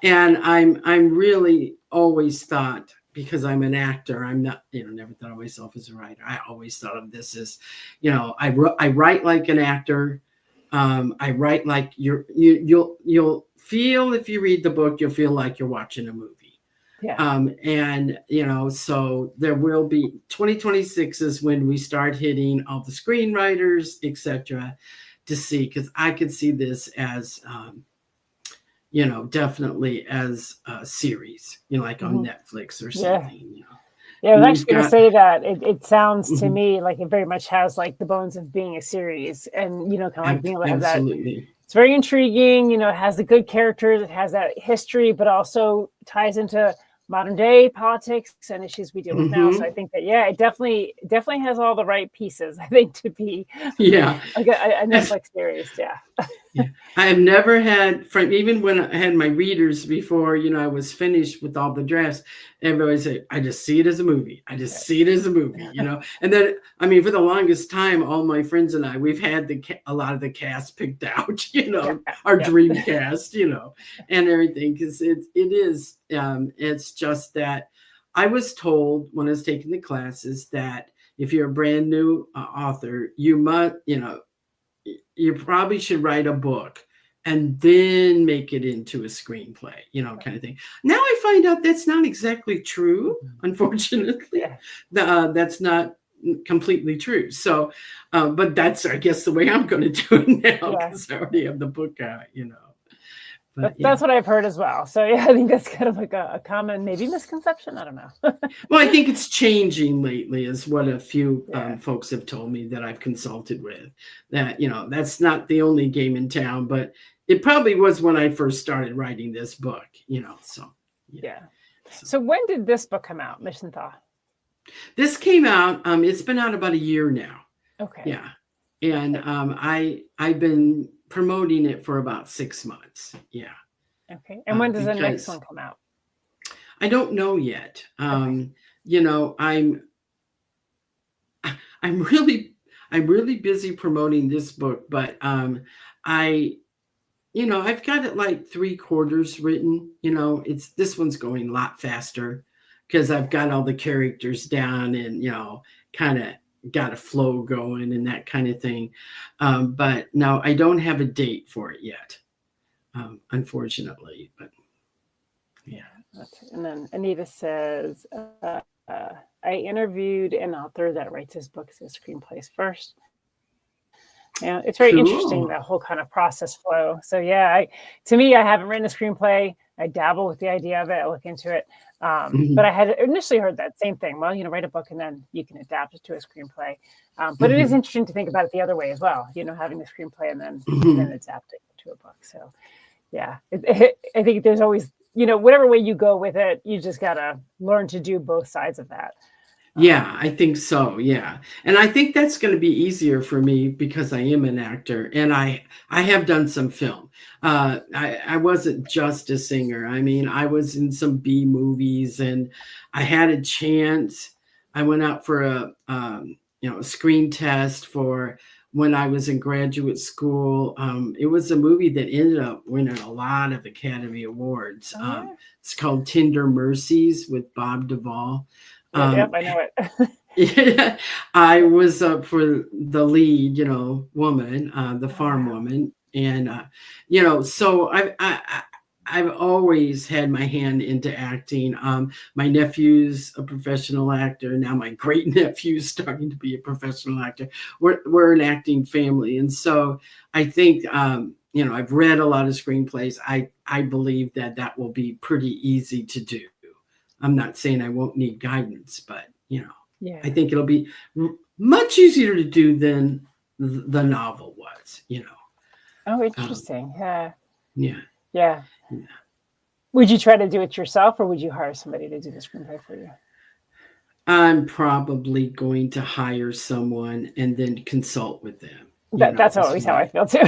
[SPEAKER 2] And I'm really always thought, because I'm an actor, I'm not, never thought of myself as a writer. I always thought of this as, I write like an actor. I write like you'll feel, if you read the book, you'll feel like you're watching a movie.
[SPEAKER 3] Yeah.
[SPEAKER 2] And, so there will be 2026 is when we start hitting all the screenwriters, etc., to see, because I could see this as, definitely as a series, like on Netflix or
[SPEAKER 3] Yeah.
[SPEAKER 2] something,
[SPEAKER 3] Yeah, I was
[SPEAKER 2] And
[SPEAKER 3] actually going to say that it sounds to
[SPEAKER 2] Mhm.
[SPEAKER 3] me like it very much has like the bones of being a series, and kind of like being able to have that.
[SPEAKER 2] Absolutely.
[SPEAKER 3] It's very intriguing. It has the good characters, it has that history, but also ties into modern day politics and issues we deal with now. So I think that it definitely has all the right pieces, I think, to be
[SPEAKER 2] Yeah.
[SPEAKER 3] like a Netflix series. Yeah.
[SPEAKER 2] Yeah. I have never had, from even when I had my readers before, I was finished with all the drafts, everybody said, I just see it as a movie. I just see it as a movie, And then, for the longest time, all my friends and I, we've had a lot of the cast picked out, our dream cast, and everything, because it is, it's just that I was told when I was taking the classes that if you're a brand new author, you must, you probably should write a book and then make it into a screenplay, kind of thing. Now I find out that's not exactly true, unfortunately. That's not completely true. So, but that's, I guess, the way I'm going to do it now, because I already have the book out, But,
[SPEAKER 3] that's what I've heard as well. So I think that's kind of like a common maybe misconception. I don't know.
[SPEAKER 2] Well, I think it's changing lately, is what a few folks have told me that I've consulted with. That that's not the only game in town, but it probably was when I first started writing this book. So
[SPEAKER 3] So when did this book come out, Mission Thaw?
[SPEAKER 2] This came out. It's been out about a year now.
[SPEAKER 3] Okay.
[SPEAKER 2] Yeah, and I've been promoting it for about 6 months. Yeah.
[SPEAKER 3] Okay. And when does the next one come out?
[SPEAKER 2] I don't know yet. I'm really busy promoting this book, but I've got it like 3/4 written. This one's going a lot faster because I've got all the characters down and kind of got a flow going and that kind of thing. But no, I don't have a date for it yet, unfortunately. But yeah.
[SPEAKER 3] And then Anita says, I interviewed an author that writes his books as screenplays first. Yeah, it's very interesting, that whole kind of process flow. So to me, I haven't written a screenplay. I dabble with the idea of it. I look into it. But I had initially heard that same thing. Well, write a book and then you can adapt it to a screenplay. But it is interesting to think about it the other way as well, having the screenplay and then adapting it to a book. So I think there's always, whatever way you go with it, you just got to learn to do both sides of that.
[SPEAKER 2] Yeah, I think so. Yeah. And I think that's going to be easier for me because I am an actor and I have done some film. I wasn't just a singer. I was in some B movies and I had a chance. I went out for a screen test for when I was in graduate school. It was a movie that ended up winning a lot of Academy Awards. It's called Tender Mercies with Bob Duvall.
[SPEAKER 3] Yep, I know it.
[SPEAKER 2] I was up for the lead, woman, the farm woman. And, so I've always had my hand into acting. My nephew's a professional actor. Now my great nephew's starting to be a professional actor. We're an acting family. And so I think, I've read a lot of screenplays. I believe that will be pretty easy to do. I'm not saying I won't need guidance, but, I think it'll be much easier to do than the novel was,
[SPEAKER 3] Oh, interesting.
[SPEAKER 2] Yeah.
[SPEAKER 3] Would you try to do it yourself or would you hire somebody to do the screenplay for you?
[SPEAKER 2] I'm probably going to hire someone and then consult with them.
[SPEAKER 3] That's always how I feel too.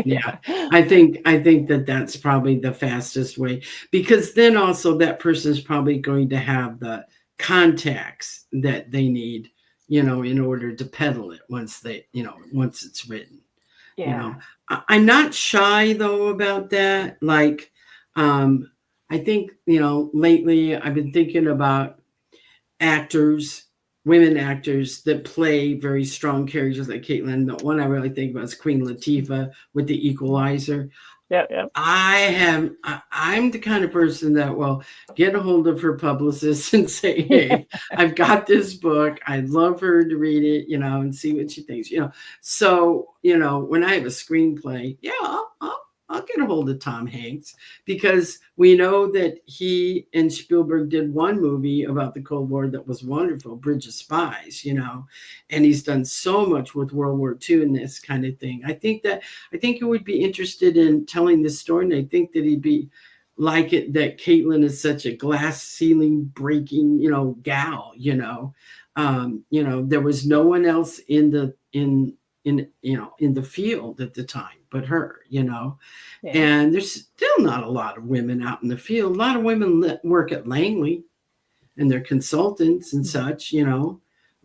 [SPEAKER 2] Yeah. I think that's probably the fastest way, because then also that person is probably going to have the contacts that they need, in order to peddle it once it's written. I'm not shy though about that. Like, I think, lately I've been thinking about women actors that play very strong characters like Caitlin. The one I really think about is Queen Latifah with The Equalizer.
[SPEAKER 3] Yeah.
[SPEAKER 2] I'm the kind of person that will get a hold of her publicist and say, hey, I've got this book. I'd love her to read it, and see what she thinks, So, when I have a screenplay, yeah, I'll get a hold of Tom Hanks, because we know that he and Spielberg did one movie about the Cold War that was wonderful, Bridge of Spies, and he's done so much with World War II and this kind of thing. I think he would be interested in telling this story, and I think that he'd be like it that Caitlin is such a glass ceiling breaking, gal, there was no one else in the field at the time but her,
[SPEAKER 3] Yeah.
[SPEAKER 2] and there's still not a lot of women out in the field. A lot of women work at Langley and they're consultants and such,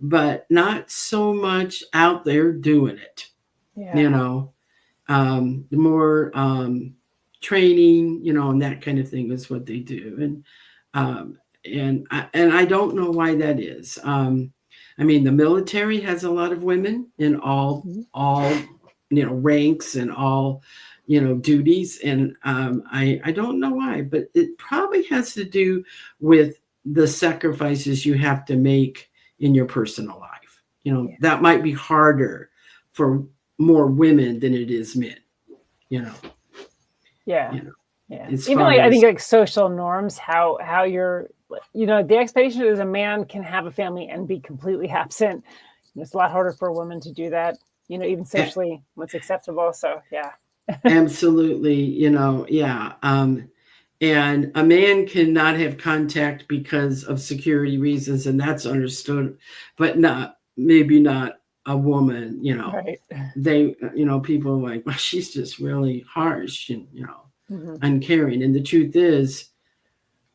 [SPEAKER 2] but not so much out there doing it.
[SPEAKER 3] Yeah.
[SPEAKER 2] The more training, and that kind of thing is what they do. And I don't know why that is. I mean, the military has a lot of women in all ranks and all duties, and I don't know why, but it probably has to do with the sacrifices you have to make in your personal life. That might be harder for more women than it is men.
[SPEAKER 3] Yeah.
[SPEAKER 2] Even
[SPEAKER 3] I think like social norms, how you're, the expectation is a man can have a family and be completely absent. It's a lot harder for a woman to do that, even socially, what's acceptable. So, yeah.
[SPEAKER 2] Absolutely. Yeah. And a man cannot have contact because of security reasons, and that's understood, but maybe not a woman,
[SPEAKER 3] Right.
[SPEAKER 2] They, people are like, well, she's just really harsh and, uncaring. And the truth is,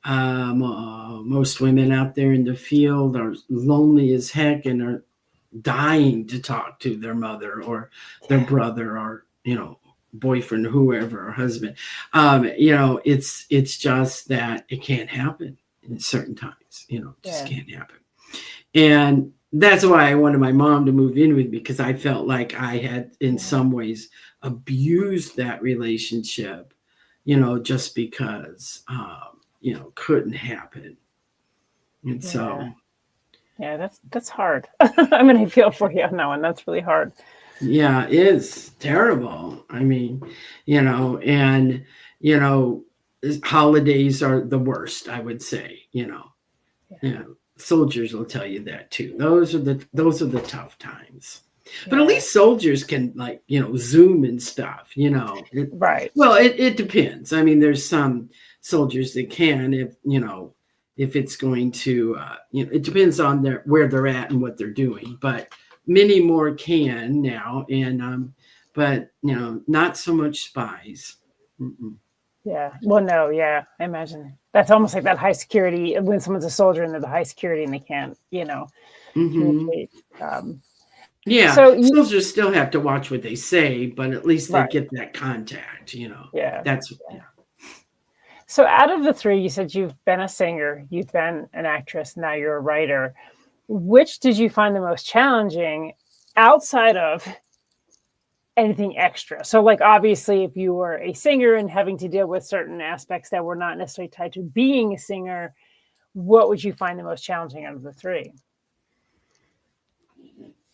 [SPEAKER 2] most women out there in the field are lonely as heck and are dying to talk to their mother or their brother or, boyfriend, whoever, or husband. It's just that it can't happen in certain times, just can't happen. And that's why I wanted my mom to move in with me, because I felt like I had in some ways abused that relationship, just because, couldn't happen. And so.
[SPEAKER 3] Yeah, that's hard. I'm going to feel for you on that one. That's really hard.
[SPEAKER 2] Yeah, it is terrible. I mean, holidays are the worst, I would say, soldiers will tell you that too. Those are the tough times. But at least soldiers can, like, Zoom and stuff,
[SPEAKER 3] Right.
[SPEAKER 2] Well, it depends. I mean, there's some soldiers that can, if it's going to, it depends on where they're at and what they're doing, but many more can now. And, but, not so much spies. Mm-mm.
[SPEAKER 3] Yeah. Well, no. Yeah. I imagine that's almost like that high security when someone's a soldier and they're the high security and they can't, communicate.
[SPEAKER 2] Yeah. So soldiers still have to watch what they say, but at least they get that contact,
[SPEAKER 3] Yeah.
[SPEAKER 2] That's.
[SPEAKER 3] So out of the three, you said you've been a singer, you've been an actress, now you're a writer. Which did you find the most challenging outside of anything extra? So, like, obviously, if you were a singer and having to deal with certain aspects that were not necessarily tied to being a singer, what would you find the most challenging out of the three?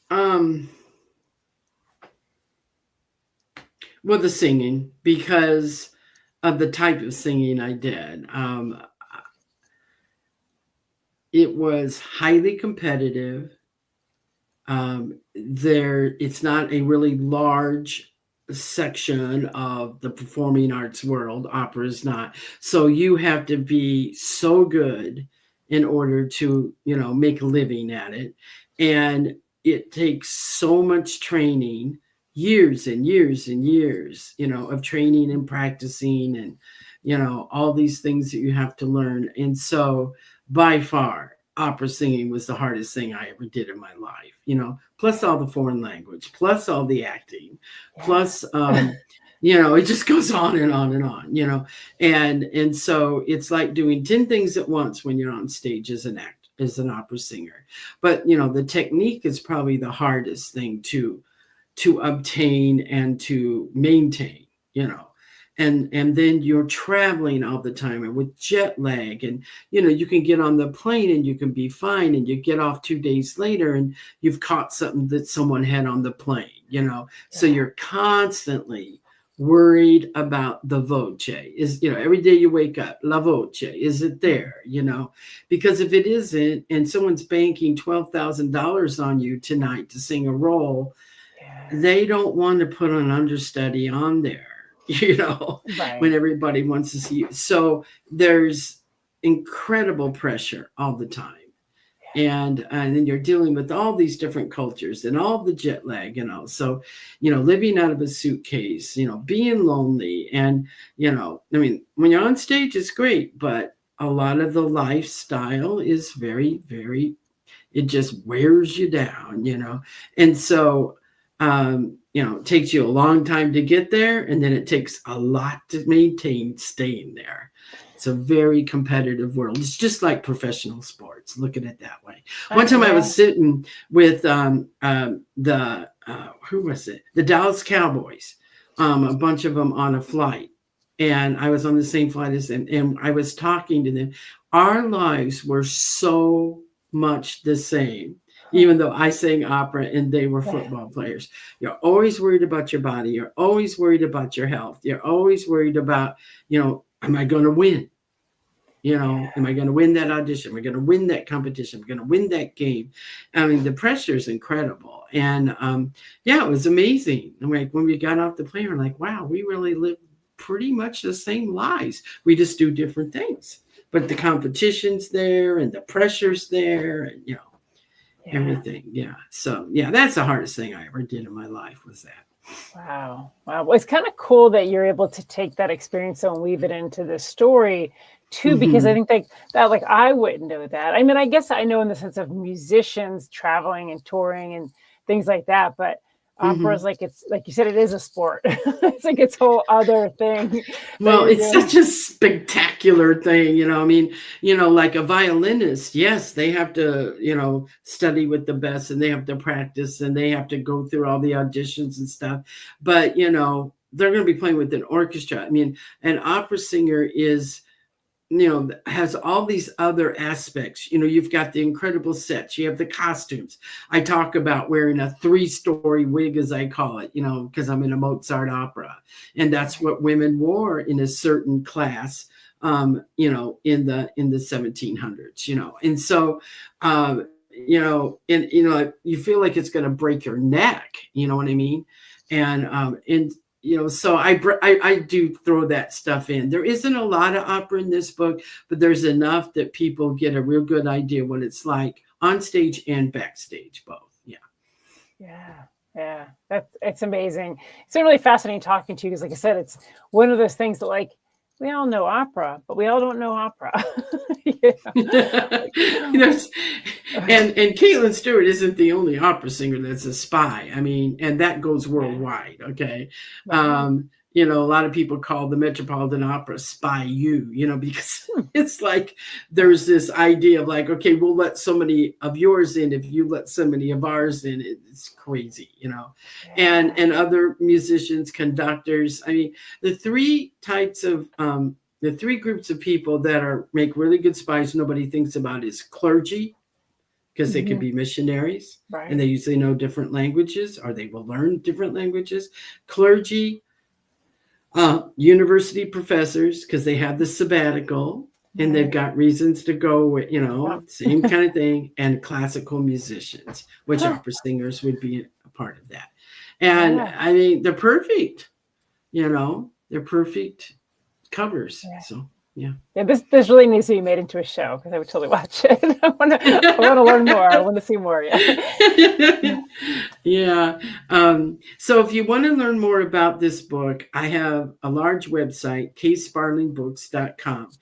[SPEAKER 2] Well, the singing, because of the type of singing I did. It was highly competitive. It's not a really large section of the performing arts world. Opera is not. So you have to be so good in order to, make a living at it. And it takes so much training, years and years and years, of training and practicing and, all these things that you have to learn. And so by far, opera singing was the hardest thing I ever did in my life, plus all the foreign language, plus all the acting, plus, it just goes on and on and on, and so it's like doing 10 things at once when you're on stage as an opera singer. But, the technique is probably the hardest thing to obtain and to maintain, and then you're traveling all the time and with jet lag, and you can get on the plane and you can be fine, and you get off 2 days later and you've caught something that someone had on the plane. So you're constantly worried about the voce. Is every day you wake up, la voce, is it there? Because if it isn't, and someone's banking $12,000 on you tonight to sing a role, they don't want to put an understudy on there,
[SPEAKER 3] Right.
[SPEAKER 2] when everybody wants to see you. So there's incredible pressure all the time. And then you're dealing with all these different cultures and all the jet lag, So, living out of a suitcase, being lonely. And, when you're on stage, it's great. But a lot of the lifestyle is very, very, it just wears you down, And so, it takes you a long time to get there. And then it takes a lot to maintain staying there. It's a very competitive world. It's just like professional sports. Look at it that way. One time I was sitting with who was it? The Dallas Cowboys, a bunch of them on a flight. And I was on the same flight as them. And I was talking to them. Our lives were so much the same, even though I sang opera and they were football players. You're always worried about your body. You're always worried about your health. You're always worried about, am I going to win? Am I going to win that audition? Am I going to win that competition? Am I going to win that game? I mean, the pressure is incredible. And it was amazing. And when we got off the plane, we're like, wow, we really live pretty much the same lives. We just do different things. But the competition's there and the pressure's there and, everything. Yeah. So, that's the hardest thing I ever did in my life was that.
[SPEAKER 3] Wow. Well, it's kind of cool that you're able to take that experience and weave it into the story too, because I think that I wouldn't know that. I mean, I guess I know in the sense of musicians traveling and touring and things like that, but opera is it's like you said, it is a sport. It's like its whole other thing.
[SPEAKER 2] Well, it's such a spectacular thing, I mean, like a violinist, yes, they have to, study with the best and they have to practice and they have to go through all the auditions and stuff. But, they're going to be playing with an orchestra. I mean, an opera singer is, has all these other aspects. You've got the incredible sets, you have the costumes. I talk about wearing a 3-story wig, as I call it, because I'm in a Mozart opera. And that's what women wore in a certain class, in the 1700s, And so, you feel like it's going to break your neck, you know what I mean? And so I do throw that stuff in. There isn't a lot of opera in this book, but there's enough that people get a real good idea what it's like on stage and backstage, both.
[SPEAKER 3] Yeah. It's amazing. It's been really fascinating talking to you because, like I said, it's one of those things that we all know opera, but we all don't know opera.
[SPEAKER 2] And Caitlin Stewart isn't the only opera singer that's a spy. I mean, and that goes worldwide. Okay. Right. A lot of people call the Metropolitan Opera Spy U, because it's like there's this idea of okay, we'll let so many of yours in if you let so many of ours in. It's crazy, and other musicians, conductors. I mean, the three groups of people that make really good spies nobody thinks about is clergy, because they could be missionaries, right, and they usually know different languages or they will learn different languages. Clergy, university professors, because they have the sabbatical and they've got reasons to go, same kind of thing, and classical musicians, which opera singers would be a part of that. And I mean, they're perfect, they're perfect covers. So. Yeah,
[SPEAKER 3] this really needs to be made into a show because I would totally watch it. I want to learn more. I want to see more.
[SPEAKER 2] Yeah. So if you want to learn more about this book, I have a large website, kaysparlingbooks.com.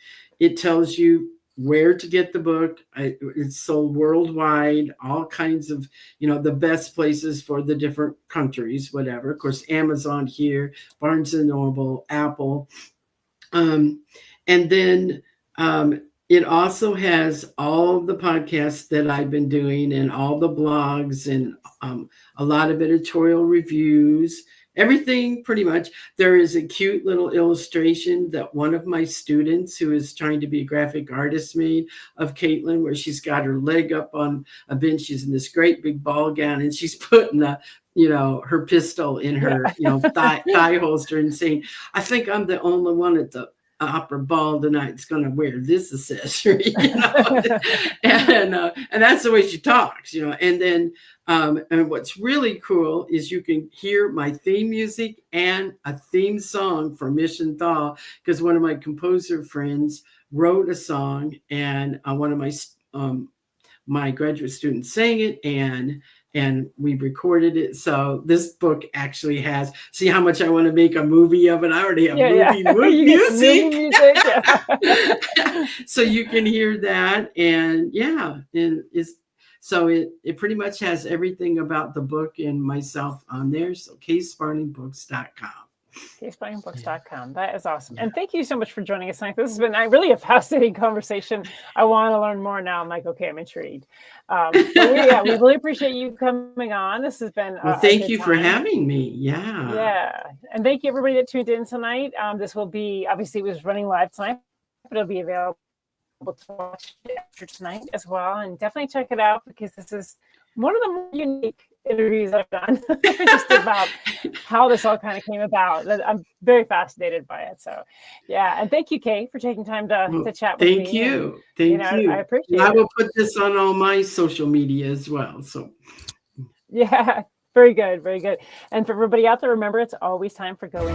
[SPEAKER 2] It tells you where to get the book. It's sold worldwide, all kinds of, the best places for the different countries, whatever. Of course, Amazon here, Barnes & Noble, Apple. And then it also has all the podcasts that I've been doing and all the blogs and a lot of editorial reviews everything pretty much. There is a cute little illustration that one of my students who is trying to be a graphic artist made of Caitlin, where she's got her leg up on a bench. She's in this great big ball gown, and she's putting her pistol in her, thigh holster and saying, I think I'm the only one at the opera ball tonight that's going to wear this accessory, and that's the way she talks, and then and what's really cool is you can hear my theme music and a theme song for Mission Thaw, because one of my composer friends wrote a song, and one of my graduate students sang it, and we recorded it. So this book actually has, see how much I want to make a movie of it. I already have movie music. So you can hear that. And so it pretty much has everything about the book and myself on there. So kaysparlingbooks.com.
[SPEAKER 3] kaysparlingbooks.com. That is awesome. And thank you so much for joining us tonight. This has been really a fascinating conversation. I want to learn more now. I'm like, okay, I'm intrigued. We really appreciate you coming on. This has been
[SPEAKER 2] thank you for having me. Yeah.
[SPEAKER 3] And thank you everybody that tuned in tonight. This will be, obviously it was running live tonight, but it'll be available to watch after tonight as well. And definitely check it out, because this is one of the more unique interviews I've done just about how this all kind of came about. I'm very fascinated by it. So and thank you, Kay, for taking time to chat with me.
[SPEAKER 2] Thank you. I appreciate it. I will put this on all my social media as well. So
[SPEAKER 3] very good. And for everybody out there, remember, it's always time for going.